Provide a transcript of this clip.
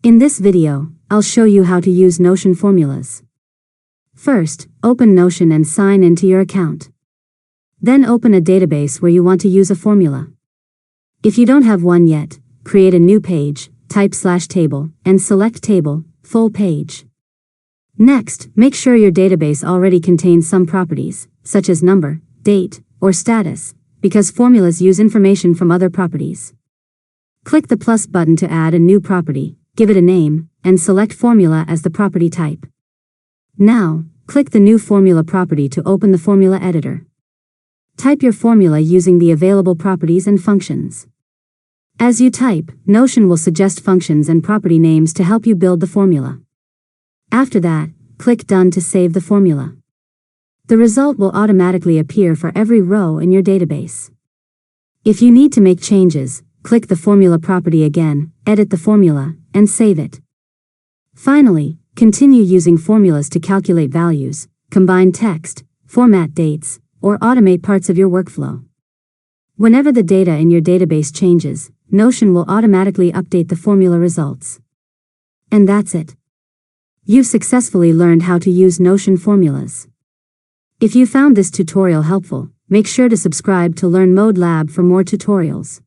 In this video, I'll show you how to use Notion formulas. First, open Notion and sign into your account. Then open a database where you want to use a formula. If you don't have one yet, create a new page, type /table, and select Table, Full Page. Next, make sure your database already contains some properties, such as number, date, or status, because formulas use information from other properties. Click the plus button to add a new property, give it a name, and select Formula as the property type. Now, click the new formula property to open the formula editor. Type your formula using the available properties and functions. As you type, Notion will suggest functions and property names to help you build the formula. After that, click Done to save the formula. The result will automatically appear for every row in your database. If you need to make changes, click the formula property again, edit the formula, and save it. Finally, continue using formulas to calculate values, combine text, format dates, or automate parts of your workflow. Whenever the data in your database changes, Notion will automatically update the formula results. And that's it. You've successfully learned how to use Notion formulas. If you found this tutorial helpful, make sure to subscribe to Learn Mode Lab for more tutorials.